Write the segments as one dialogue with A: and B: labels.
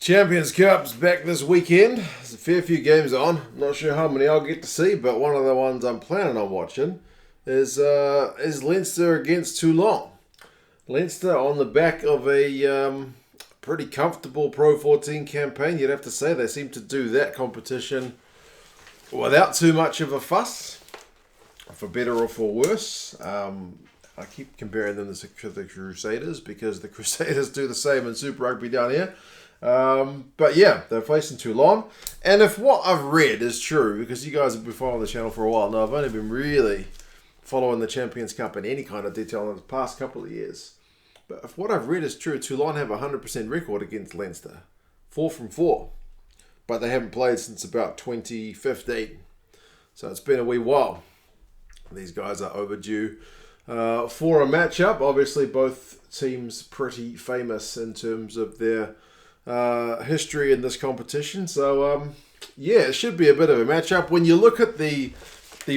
A: Champions Cup's back this weekend. There's a fair few games on. Not sure how many I'll get to see, but one of the ones I'm planning on watching is Leinster against Toulon. Leinster on the back of a pretty comfortable Pro 14 campaign. You'd have to say they seem to do that competition without too much of a fuss, for better or for worse. I keep comparing them to the Crusaders because the Crusaders do the same in Super Rugby down here. But yeah, they're facing Toulon. And if what I've read is true, because you guys have been following the channel for a while now, I've only been really following the Champions Cup in any kind of detail in the past couple of years. But if what I've read is true, Toulon have a 100% record against Leinster. 4 from 4. But they haven't played since about 2015. So it's been a wee while. These guys are overdue for a matchup. Obviously, both teams pretty famous in terms of their history in this competition. So, yeah, it should be a bit of a matchup. When you look at the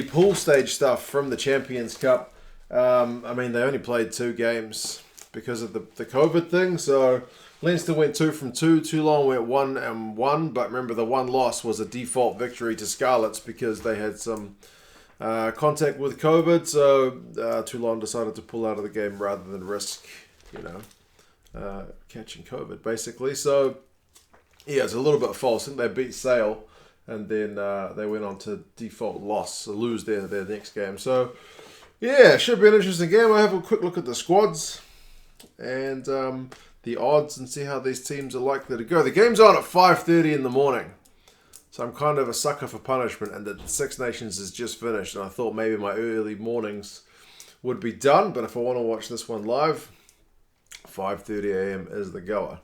A: pool stage stuff from the Champions Cup, I mean, they only played 2 games because of the COVID thing. So, Leinster went 2 from 2. Toulon went 1 and 1. But remember, the one loss was a default victory to Scarlets because they had some contact with COVID. So, Toulon decided to pull out of the game rather than risk, catching COVID, basically. So, yeah, it's a little bit false. I think they beat Sale, and then they went on to default loss, so lose their next game. So, yeah, it should be an interesting game. I'll have a quick look at the squads and the odds and see how these teams are likely to go. The game's on at 5:30 in the morning, so I'm kind of a sucker for punishment, and the Six Nations is just finished, and I thought maybe my early mornings would be done, but if I want to watch this one live, 5:30 a.m. is the goer.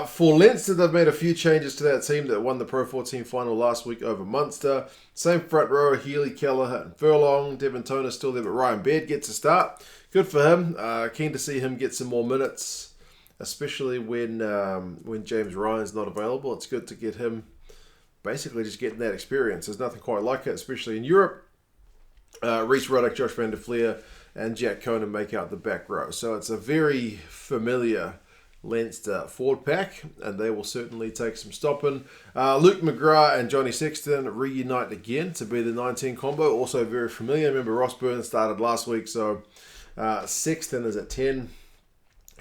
A: For Leinster, they've made a few changes to that team that won the Pro 14 final last week over Munster. Same front row, Healy, Kelleher and Furlong. Devin is still there, but Ryan Baird gets a start. Good for him. Keen to see him get some more minutes, especially when James Ryan's not available. It's good to get him basically just getting that experience. There's nothing quite like it, especially in Europe. Rhys, Ruddock, Josh van der Flier and Jack Conan make out the back row. So it's a very familiar Leinster forward pack, and they will certainly take some stopping. Luke McGrath and Johnny Sexton reunite again to be the 19 combo. Also very familiar. Remember, Byrne started last week, so Sexton is at 10.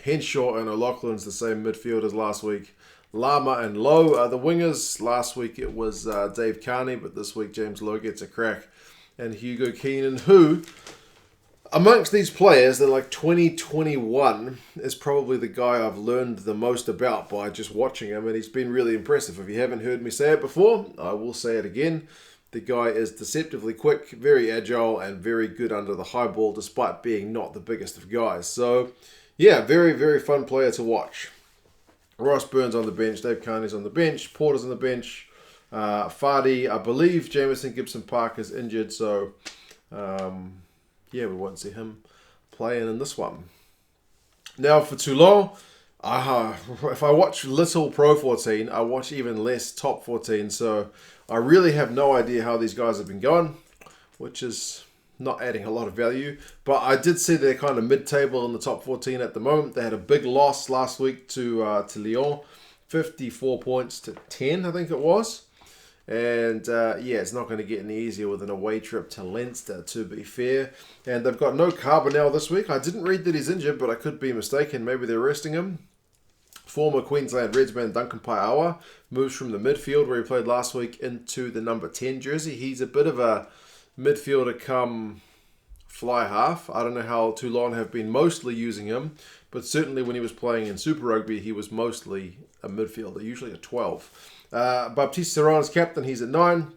A: Henshaw and O'Loughlin's the same midfield as last week. Larmour and Lowe are the wingers. Last week it was Dave Kearney, but this week James Lowe gets a crack. And Hugo Keenan, who, amongst these players, they're like 2021, is probably the guy I've learned the most about by just watching him, and he's been really impressive. If you haven't heard me say it before, I will say it again. The guy is deceptively quick, very agile, and very good under the high ball, despite being not the biggest of guys. So, yeah, very, very fun player to watch. Ross Byrne's on the bench, Dave Kearney's on the bench, Porter's on the bench, Fardy, I believe Jamison Gibson Parker's injured, so yeah, we won't see him playing in this one. Now for Toulon, if I watch little Pro 14, I watch even less Top 14, so I really have no idea how these guys have been going, which is not adding a lot of value. But I did see they're kind of mid-table in the Top 14 at the moment. They had a big loss last week to Lyon, 54 points to 10, I think it was. And yeah, it's not going to get any easier with an away trip to Leinster, to be fair. And they've got no Carbonell this week. I didn't read that he's injured, but I could be mistaken. Maybe they're resting him. Former Queensland Redsman Duncan Paia'aua moves from the midfield where he played last week into the number 10 jersey. He's a bit of a midfielder come fly half. I don't know how Toulon have been mostly using him, but certainly when he was playing in Super Rugby, he was mostly a midfielder, usually a 12. Baptiste-Gros captain, he's at 9.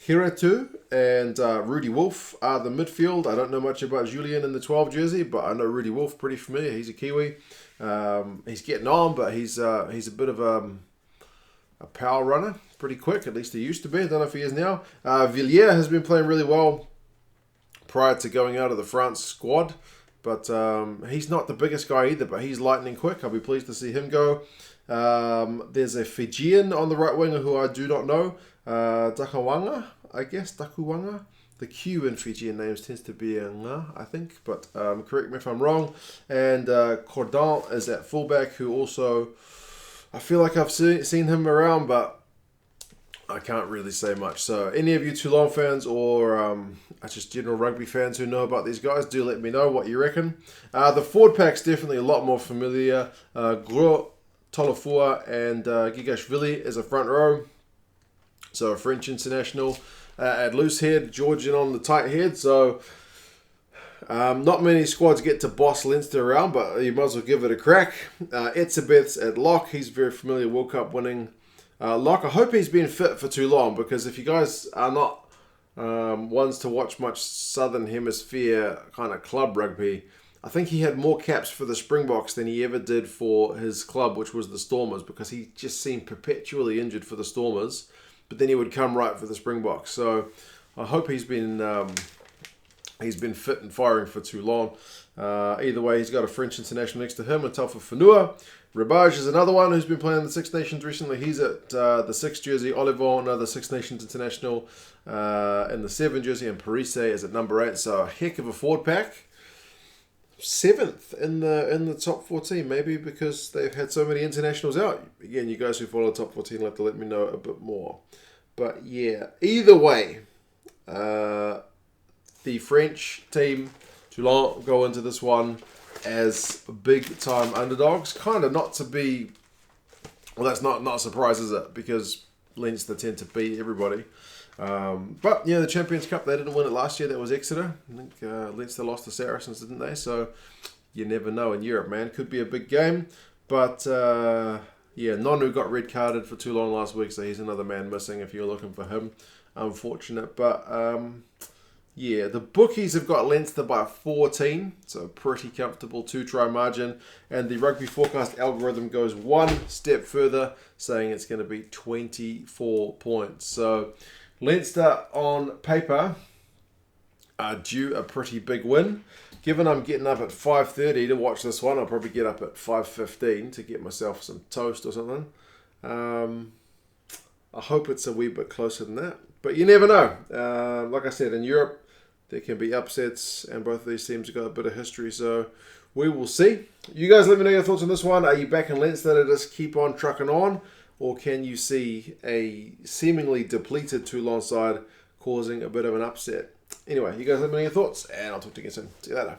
A: Hiratu and Rudy Wolf are the midfield. I don't know much about Julian in the 12 jersey, but I know Rudy Wolf pretty familiar. He's a Kiwi. He's getting on, but he's a bit of a power runner, pretty quick. At least he used to be. I don't know if he is now. Flier has been playing really well prior to going out of the France squad, but he's not the biggest guy either, but he's lightning quick. I'll be pleased to see him go. There's a Fijian on the right winger who I do not know. Dakuwanga, I guess. Dakuwanga. The Q in Fijian names tends to be a nga, I think, but correct me if I'm wrong. And Cordon is at fullback, who also I feel like I've seen him around, but I can't really say much. So any of you Toulon fans or just general rugby fans who know about these guys, do let me know what you reckon. The forward pack's definitely a lot more familiar. Gros, Tolofua and Gigashvili is a front row. So a French international at loose head, Georgian on the tight head. So not many squads get to boss Leinster around, but you might as well give it a crack. Etzebeth's at lock. He's very familiar, World Cup winning lock. I hope he's been fit for too long, because if you guys are not ones to watch much Southern Hemisphere kind of club rugby, I think he had more caps for the Springboks than he ever did for his club, which was the Stormers, because he just seemed perpetually injured for the Stormers, but then he would come right for the Springboks. So I hope he's been fit and firing for Toulon. Either way, he's got a French international next to him, and Taufa Whanua. Rebage is another one who's been playing the Six Nations recently. He's at the 6 jersey. Olivon, another Six Nations international, in the 7 jersey, and Parise is at number 8. So a heck of a forward pack. 7th in the top 14, maybe because they've had so many internationals out. Again, you guys who follow the top 14 will have to let me know a bit more. But yeah, either way, the French team, Toulon, go into this one as big time underdogs. Kind of not to be, well, that's not a surprise, is it? Because Leinster tend to beat everybody. But yeah, the Champions Cup, they didn't win it last year. That was Exeter. I think Leinster lost to Saracens, didn't they? So you never know in Europe, man. Could be a big game. But yeah, Nonu got red carded for Toulon last week, so he's another man missing if you're looking for him. Unfortunate. But yeah, the bookies have got Leinster by 14, so pretty comfortable 2-try margin. And the Rugby Forecast algorithm goes one step further, saying it's going to be 24 points. So Leinster on paper are due a pretty big win. Given I'm getting up at 5:30 to watch this one, I'll probably get up at 5:15 to get myself some toast or something. I hope it's a wee bit closer than that, but you never know. Like I said, in Europe, there can be upsets, and both of these teams have got a bit of history, so we will see. You guys let me know your thoughts on this one. Are you back in Leinster to just keep on trucking on? Or can you see a seemingly depleted Toulon side causing a bit of an upset? Anyway, you guys let me know your thoughts, and I'll talk to you again soon. See you later.